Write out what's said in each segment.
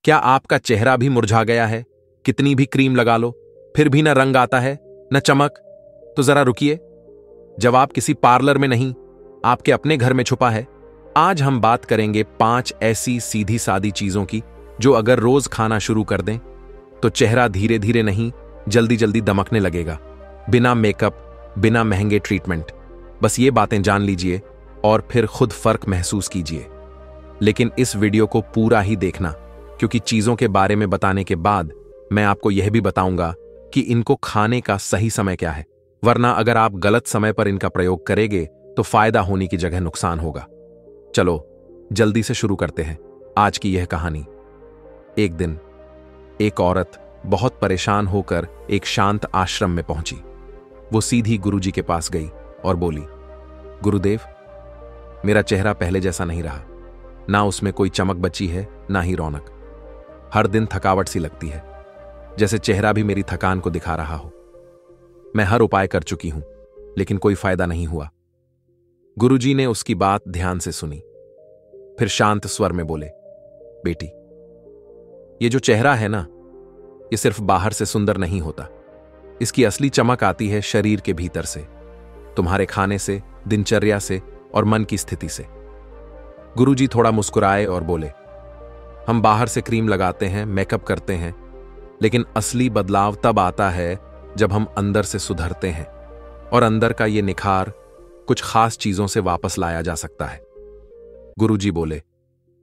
क्या आपका चेहरा भी मुरझा गया है? कितनी भी क्रीम लगा लो फिर भी न रंग आता है न चमक? तो जरा रुकिए, जवाब किसी पार्लर में नहीं, आपके अपने घर में छुपा है। आज हम बात करेंगे 5 ऐसी सीधी सादी चीजों की जो अगर रोज खाना शुरू कर दें तो चेहरा धीरे धीरे नहीं, जल्दी जल्दी दमकने लगेगा, बिना मेकअप, बिना महंगे ट्रीटमेंट। बस ये बातें जान लीजिए और फिर खुद फर्क महसूस कीजिए। लेकिन इस वीडियो को पूरा ही देखना, क्योंकि चीजों के बारे में बताने के बाद मैं आपको यह भी बताऊंगा कि इनको खाने का सही समय क्या है, वरना अगर आप गलत समय पर इनका प्रयोग करेंगे तो फायदा होने की जगह नुकसान होगा। चलो जल्दी से शुरू करते हैं आज की यह कहानी। एक दिन एक औरत बहुत परेशान होकर एक शांत आश्रम में पहुंची। वो सीधी गुरुजी के पास गई और बोली, गुरुदेव, मेरा चेहरा पहले जैसा नहीं रहा, ना उसमें कोई चमक बची है ना ही रौनक। हर दिन थकावट सी लगती है, जैसे चेहरा भी मेरी थकान को दिखा रहा हो। मैं हर उपाय कर चुकी हूं लेकिन कोई फायदा नहीं हुआ। गुरुजी ने उसकी बात ध्यान से सुनी, फिर शांत स्वर में बोले, बेटी, ये जो चेहरा है ना, ये सिर्फ बाहर से सुंदर नहीं होता। इसकी असली चमक आती है शरीर के भीतर से, तुम्हारे खाने से, दिनचर्या से और मन की स्थिति से। गुरुजी थोड़ा मुस्कुराए और बोले, हम बाहर से क्रीम लगाते हैं, मेकअप करते हैं, लेकिन असली बदलाव तब आता है जब हम अंदर से सुधरते हैं, और अंदर का ये निखार कुछ खास चीजों से वापस लाया जा सकता है। गुरुजी बोले,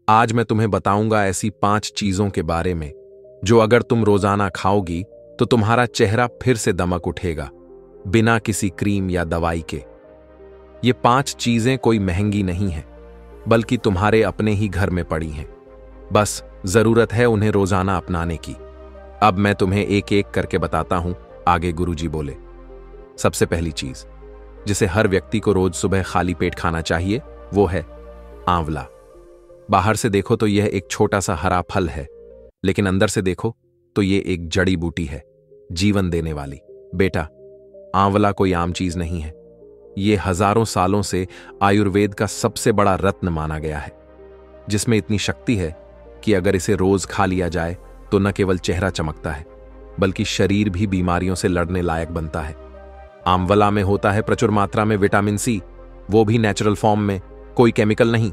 आज मैं तुम्हें बताऊंगा ऐसी 5 चीजों के बारे में जो अगर तुम रोजाना खाओगी तो तुम्हारा चेहरा फिर से दमक उठेगा, बिना किसी क्रीम या दवाई के। ये 5 चीजें कोई महंगी नहीं है, बल्कि तुम्हारे अपने ही घर में पड़ी हैं। बस जरूरत है उन्हें रोजाना अपनाने की। अब मैं तुम्हें एक एक करके बताता हूं, आगे गुरुजी बोले। सबसे पहली चीज जिसे हर व्यक्ति को रोज सुबह खाली पेट खाना चाहिए वो है आंवला। बाहर से देखो तो यह एक छोटा सा हरा फल है, लेकिन अंदर से देखो तो यह एक जड़ी बूटी है, जीवन देने वाली। बेटा, आंवला कोई आम चीज नहीं है। यह हजारों सालों से आयुर्वेद का सबसे बड़ा रत्न माना गया है, जिसमें इतनी शक्ति है कि अगर इसे रोज खा लिया जाए तो न केवल चेहरा चमकता है, बल्कि शरीर भी बीमारियों से लड़ने लायक बनता है। आंवला में होता है प्रचुर मात्रा में विटामिन सी, वो भी नेचुरल फॉर्म में, कोई केमिकल नहीं।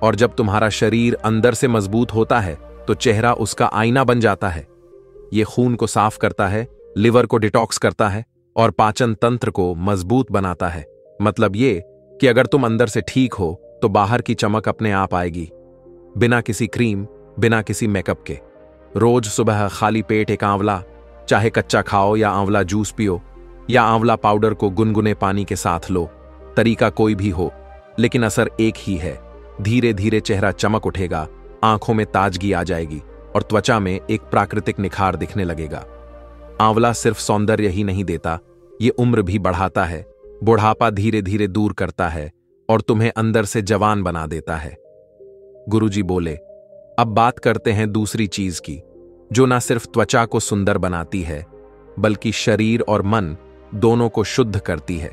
और जब तुम्हारा शरीर अंदर से मजबूत होता है तो चेहरा उसका आईना बन जाता है। ये खून को साफ करता है, लिवर को डिटॉक्स करता है और पाचन तंत्र को मजबूत बनाता है। मतलब ये कि अगर तुम अंदर से ठीक हो तो बाहर की चमक अपने आप आएगी, बिना किसी क्रीम, बिना किसी मेकअप के। रोज सुबह खाली पेट एक आंवला, चाहे कच्चा खाओ या आंवला जूस पियो या आंवला पाउडर को गुनगुने पानी के साथ लो, तरीका कोई भी हो, लेकिन असर एक ही है। धीरे धीरे चेहरा चमक उठेगा, आंखों में ताजगी आ जाएगी और त्वचा में एक प्राकृतिक निखार दिखने लगेगा। आंवला सिर्फ सौंदर्य ही नहीं देता, ये उम्र भी बढ़ाता है, बुढ़ापा धीरे धीरे दूर करता है और तुम्हें अंदर से जवान बना देता है। गुरुजी बोले, अब बात करते हैं दूसरी चीज की जो ना सिर्फ त्वचा को सुंदर बनाती है बल्कि शरीर और मन दोनों को शुद्ध करती है।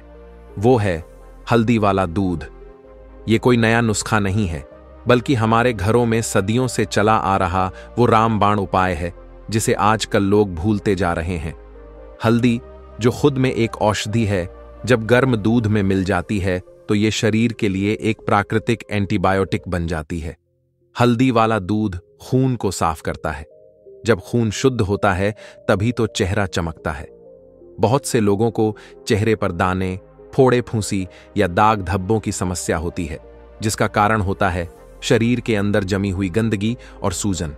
वो है हल्दी वाला दूध। ये कोई नया नुस्खा नहीं है, बल्कि हमारे घरों में सदियों से चला आ रहा वो रामबाण उपाय है जिसे आजकल लोग भूलते जा रहे हैं। हल्दी, जो खुद में एक औषधि है, जब गर्म दूध में मिल जाती है तो ये शरीर के लिए एक प्राकृतिक एंटीबायोटिक बन जाती है। हल्दी वाला दूध खून को साफ करता है। जब खून शुद्ध होता है तभी तो चेहरा चमकता है। बहुत से लोगों को चेहरे पर दाने, फोड़े, फूंसी या दाग धब्बों की समस्या होती है, जिसका कारण होता है शरीर के अंदर जमी हुई गंदगी और सूजन।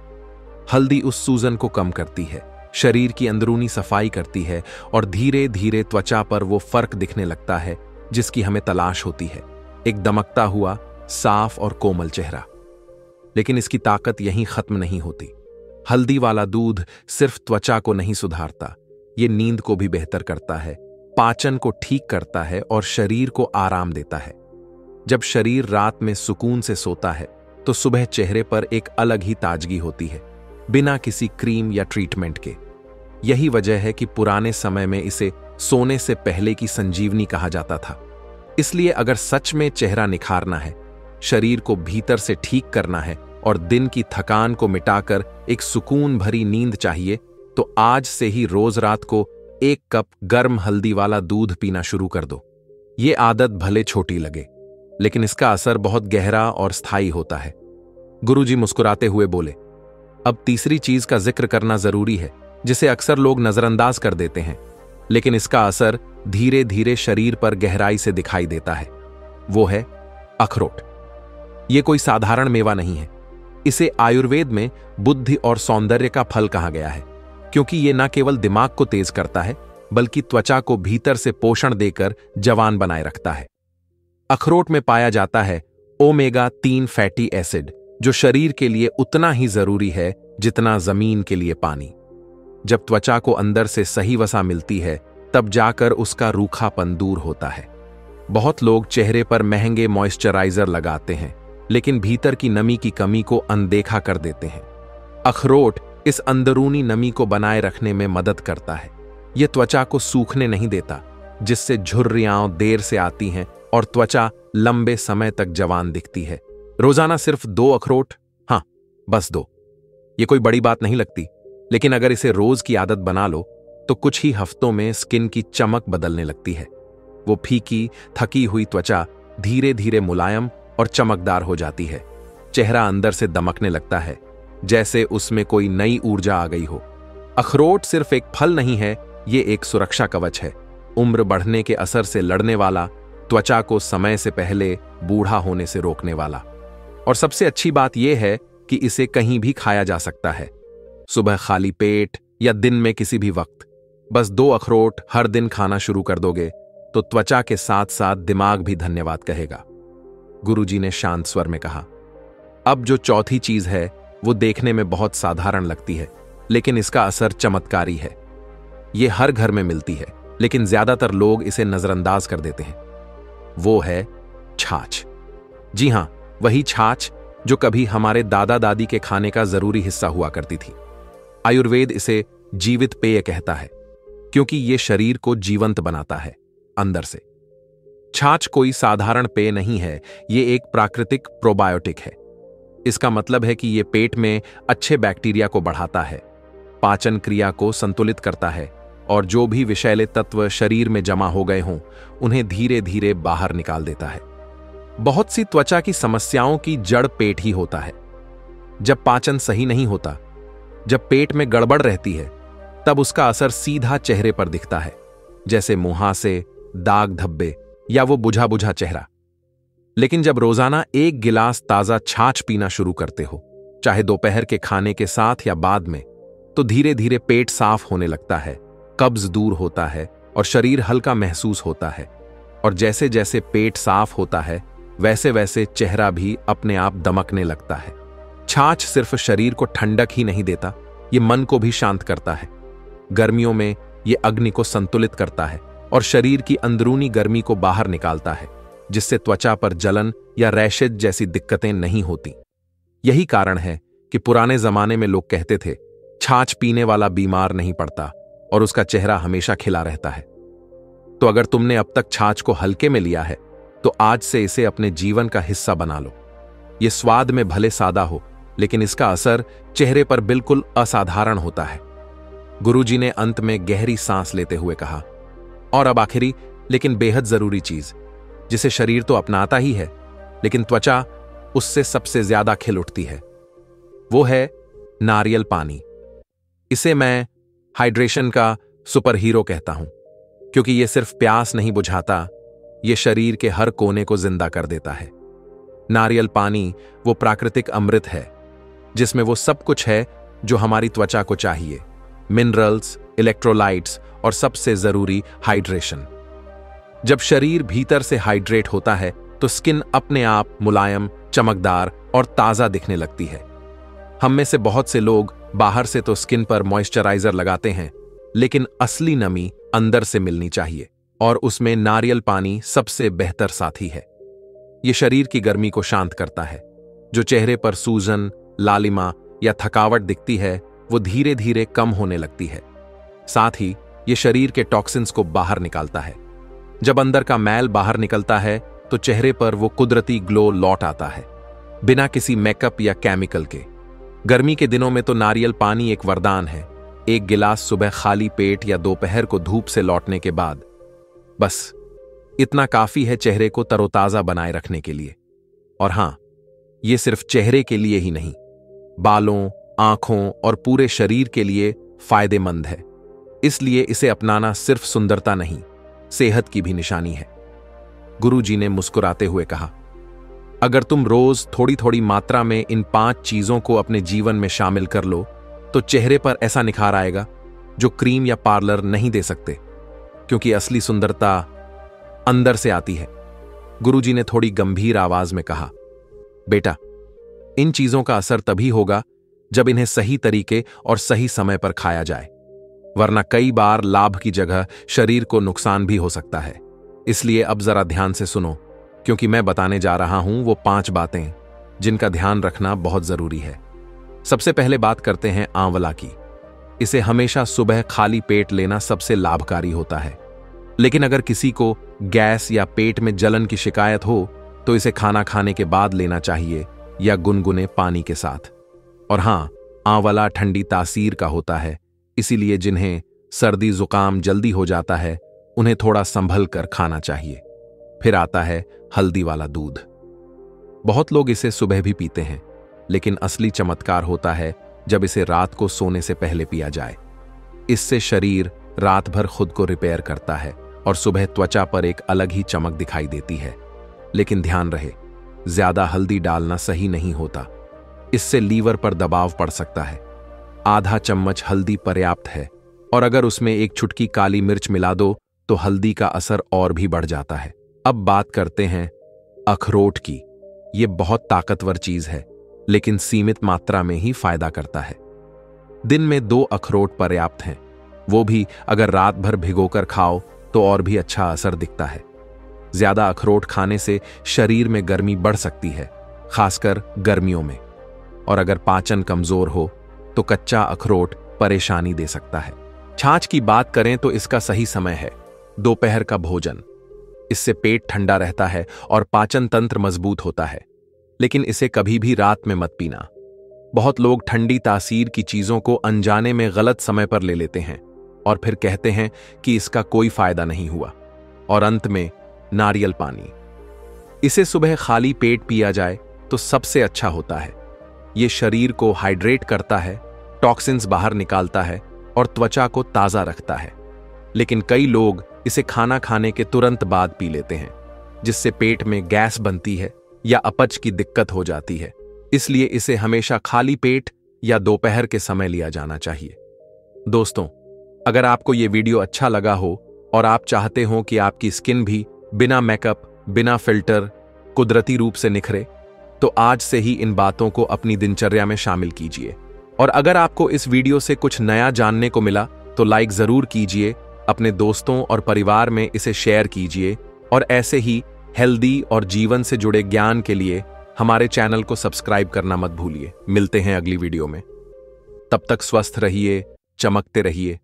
हल्दी उस सूजन को कम करती है, शरीर की अंदरूनी सफाई करती है और धीरे धीरे त्वचा पर वो फर्क दिखने लगता है जिसकी हमें तलाश होती है, एक दमकता हुआ, साफ और कोमल चेहरा। लेकिन इसकी ताकत यहीं खत्म नहीं होती। हल्दी वाला दूध सिर्फ त्वचा को नहीं सुधारता, ये नींद को भी बेहतर करता है, पाचन को ठीक करता है और शरीर को आराम देता है। जब शरीर रात में सुकून से सोता है तो सुबह चेहरे पर एक अलग ही ताजगी होती है, बिना किसी क्रीम या ट्रीटमेंट के। यही वजह है कि पुराने समय में इसे सोने से पहले की संजीवनी कहा जाता था। इसलिए अगर सच में चेहरा निखारना है, शरीर को भीतर से ठीक करना है, और दिन की थकान को मिटाकर एक सुकून भरी नींद चाहिए, तो आज से ही रोज रात को 1 कप गर्म हल्दी वाला दूध पीना शुरू कर दो। ये आदत भले छोटी लगे, लेकिन इसका असर बहुत गहरा और स्थायी होता है। गुरुजी मुस्कुराते हुए बोले, अब तीसरी चीज का जिक्र करना जरूरी है, जिसे अक्सर लोग नजरअंदाज कर देते हैं, लेकिन इसका असर धीरे धीरे शरीर पर गहराई से दिखाई देता है। वो है अखरोट। ये कोई साधारण मेवा नहीं है। इसे आयुर्वेद में बुद्धि और सौंदर्य का फल कहा गया है, क्योंकि ये न केवल दिमाग को तेज करता है, बल्कि त्वचा को भीतर से पोषण देकर जवान बनाए रखता है। अखरोट में पाया जाता है ओमेगा-3 फैटी एसिड, जो शरीर के लिए उतना ही जरूरी है जितना जमीन के लिए पानी। जब त्वचा को अंदर से सही वसा मिलती है, तब जाकर उसका रूखापन दूर होता है। बहुत लोग चेहरे पर महंगे मॉइस्चराइजर लगाते हैं, लेकिन भीतर की नमी की कमी को अनदेखा कर देते हैं। अखरोट इस अंदरूनी नमी को बनाए रखने में मदद करता है। यह त्वचा को सूखने नहीं देता, जिससे झुर्रियां देर से आती हैं और त्वचा लंबे समय तक जवान दिखती है। रोजाना सिर्फ 2 अखरोट, हाँ बस 2। ये कोई बड़ी बात नहीं लगती, लेकिन अगर इसे रोज की आदत बना लो तो कुछ ही हफ्तों में स्किन की चमक बदलने लगती है। वो फीकी थकी हुई त्वचा धीरे धीरे मुलायम और चमकदार हो जाती है। चेहरा अंदर से दमकने लगता है, जैसे उसमें कोई नई ऊर्जा आ गई हो। अखरोट सिर्फ एक फल नहीं है, ये एक सुरक्षा कवच है। उम्र बढ़ने के असर से लड़ने वाला, त्वचा को समय से पहले बूढ़ा होने से रोकने वाला। और सबसे अच्छी बात यह है कि इसे कहीं भी खाया जा सकता है, सुबह खाली पेट या दिन में किसी भी वक्त। बस 2 अखरोट हर दिन खाना शुरू कर दोगे तो त्वचा के साथ साथ दिमाग भी धन्यवाद कहेगा। गुरुजी ने शांत स्वर में कहा। अब जो चौथी चीज है वो देखने में बहुत साधारण लगती है, लेकिन इसका असर चमत्कारी है। ये हर घर में मिलती है, लेकिन ज्यादातर लोग इसे नजरअंदाज कर देते हैं। वो है छाछ। जी हां, वही छाछ जो कभी हमारे दादा दादी के खाने का जरूरी हिस्सा हुआ करती थी। आयुर्वेद इसे जीवित पेय कहता है, क्योंकि ये शरीर को जीवंत बनाता है अंदर से। छाछ कोई साधारण पेय नहीं है, ये एक प्राकृतिक प्रोबायोटिक है। इसका मतलब है कि ये पेट में अच्छे बैक्टीरिया को बढ़ाता है, पाचन क्रिया को संतुलित करता है और जो भी विषैले तत्व शरीर में जमा हो गए हों, उन्हें धीरे धीरे बाहर निकाल देता है। बहुत सी त्वचा की समस्याओं की जड़ पेट ही होता है। जब पाचन सही नहीं होता, जब पेट में गड़बड़ रहती है, तब उसका असर सीधा चेहरे पर दिखता है, जैसे मुहासे, दाग धब्बे या वो बुझा बुझा चेहरा। लेकिन जब रोजाना 1 गिलास ताजा छाछ पीना शुरू करते हो, चाहे दोपहर के खाने के साथ या बाद में, तो धीरे धीरे पेट साफ होने लगता है, कब्ज दूर होता है और शरीर हल्का महसूस होता है। और जैसे जैसे पेट साफ होता है, वैसे वैसे चेहरा भी अपने आप दमकने लगता है। छाछ सिर्फ शरीर को ठंडक ही नहीं देता, ये मन को भी शांत करता है। गर्मियों में ये अग्नि को संतुलित करता है और शरीर की अंदरूनी गर्मी को बाहर निकालता है, जिससे त्वचा पर जलन या रैशेज जैसी दिक्कतें नहीं होती। यही कारण है कि पुराने जमाने में लोग कहते थे, छाछ पीने वाला बीमार नहीं पड़ता और उसका चेहरा हमेशा खिला रहता है। तो अगर तुमने अब तक छाछ को हल्के में लिया है, तो आज से इसे अपने जीवन का हिस्सा बना लो। ये स्वाद में भले सादा हो, लेकिन इसका असर चेहरे पर बिल्कुल असाधारण होता है। गुरुजी ने अंत में गहरी सांस लेते हुए कहा, और अब आखिरी लेकिन बेहद जरूरी चीज, जिसे शरीर तो अपनाता ही है, लेकिन त्वचा उससे सबसे ज्यादा खिल उठती है, वो है नारियल पानी। इसे मैं हाइड्रेशन का सुपर हीरो कहता हूं, क्योंकि यह सिर्फ प्यास नहीं बुझाता, यह शरीर के हर कोने को जिंदा कर देता है। नारियल पानी वो प्राकृतिक अमृत है, जिसमें वो सब कुछ है जो हमारी त्वचा को चाहिए, मिनरल्स, इलेक्ट्रोलाइट्स और सबसे जरूरी हाइड्रेशन। जब शरीर भीतर से हाइड्रेट होता है, तो स्किन अपने आप मुलायम, चमकदार और ताजा दिखने लगती है। हम में से बहुत से लोग बाहर से तो स्किन पर मॉइस्चराइजर लगाते हैं, लेकिन असली नमी अंदर से मिलनी चाहिए, और उसमें नारियल पानी सबसे बेहतर साथी है। यह शरीर की गर्मी को शांत करता है। जो चेहरे पर सूजन, लालिमा या थकावट दिखती है, वो धीरे धीरे कम होने लगती है। साथ ही यह शरीर के टॉक्सिन्स को बाहर निकालता है। जब अंदर का मैल बाहर निकलता है, तो चेहरे पर वो कुदरती ग्लो लौट आता है। बिना किसी मेकअप या केमिकल के। गर्मी के दिनों में तो नारियल पानी एक वरदान है। एक गिलास सुबह खाली पेट या दोपहर को धूप से लौटने के बाद, बस इतना काफी है चेहरे को तरोताजा बनाए रखने के लिए। और हां, यह सिर्फ चेहरे के लिए ही नहीं, बालों, आंखों और पूरे शरीर के लिए फायदेमंद है। इसलिए इसे अपनाना सिर्फ सुंदरता नहीं, सेहत की भी निशानी है। गुरुजी ने मुस्कुराते हुए कहा, अगर तुम रोज थोड़ी थोड़ी मात्रा में इन 5 चीजों को अपने जीवन में शामिल कर लो तो चेहरे पर ऐसा निखार आएगा जो क्रीम या पार्लर नहीं दे सकते, क्योंकि असली सुंदरता अंदर से आती है। गुरुजी ने थोड़ी गंभीर आवाज में कहा, बेटा, इन चीजों का असर तभी होगा जब इन्हें सही तरीके और सही समय पर खाया जाए, वरना कई बार लाभ की जगह शरीर को नुकसान भी हो सकता है। इसलिए अब जरा ध्यान से सुनो, क्योंकि मैं बताने जा रहा हूं वो 5 बातें जिनका ध्यान रखना बहुत जरूरी है। सबसे पहले बात करते हैं आंवला की। इसे हमेशा सुबह खाली पेट लेना सबसे लाभकारी होता है, लेकिन अगर किसी को गैस या पेट में जलन की शिकायत हो तो इसे खाना खाने के बाद लेना चाहिए या गुनगुने पानी के साथ। और हां, आंवला ठंडी तासीर का होता है, इसीलिए जिन्हें सर्दी जुकाम जल्दी हो जाता है उन्हें थोड़ा संभल कर खाना चाहिए। फिर आता है हल्दी वाला दूध। बहुत लोग इसे सुबह भी पीते हैं, लेकिन असली चमत्कार होता है जब इसे रात को सोने से पहले पिया जाए। इससे शरीर रात भर खुद को रिपेयर करता है और सुबह त्वचा पर एक अलग ही चमक दिखाई देती है। लेकिन ध्यान रहे, ज्यादा हल्दी डालना सही नहीं होता, इससे लीवर पर दबाव पड़ सकता है। आधा चम्मच हल्दी पर्याप्त है, और अगर उसमें एक चुटकी काली मिर्च मिला दो तो हल्दी का असर और भी बढ़ जाता है। अब बात करते हैं अखरोट की। यह बहुत ताकतवर चीज है, लेकिन सीमित मात्रा में ही फायदा करता है। दिन में 2 अखरोट पर्याप्त हैं, वो भी अगर रात भर भिगोकर खाओ तो और भी अच्छा असर दिखता है। ज्यादा अखरोट खाने से शरीर में गर्मी बढ़ सकती है, खासकर गर्मियों में। और अगर पाचन कमजोर हो तो कच्चा अखरोट परेशानी दे सकता है। छाछ की बात करें तो इसका सही समय है दोपहर का भोजन। इससे पेट ठंडा रहता है और पाचन तंत्र मजबूत होता है, लेकिन इसे कभी भी रात में मत पीना। बहुत लोग ठंडी तासीर की चीजों को अनजाने में गलत समय पर ले लेते हैं और फिर कहते हैं कि इसका कोई फायदा नहीं हुआ। और अंत में नारियल पानी। इसे सुबह खाली पेट पिया जाए तो सबसे अच्छा होता है। यह शरीर को हाइड्रेट करता है, टॉक्सिन्स बाहर निकालता है और त्वचा को ताजा रखता है। लेकिन कई लोग इसे खाना खाने के तुरंत बाद पी लेते हैं, जिससे पेट में गैस बनती है या अपच की दिक्कत हो जाती है। इसलिए इसे हमेशा खाली पेट या दोपहर के समय लिया जाना चाहिए। दोस्तों, अगर आपको यह वीडियो अच्छा लगा हो और आप चाहते हो कि आपकी स्किन भी बिना मेकअप, बिना फिल्टर, कुदरती रूप से निखरे, तो आज से ही इन बातों को अपनी दिनचर्या में शामिल कीजिए। और अगर आपको इस वीडियो से कुछ नया जानने को मिला तो लाइक जरूर कीजिए, अपने दोस्तों और परिवार में इसे शेयर कीजिए, और ऐसे ही हेल्दी और जीवन से जुड़े ज्ञान के लिए हमारे चैनल को सब्सक्राइब करना मत भूलिए। मिलते हैं अगली वीडियो में। तब तक स्वस्थ रहिए, चमकते रहिए।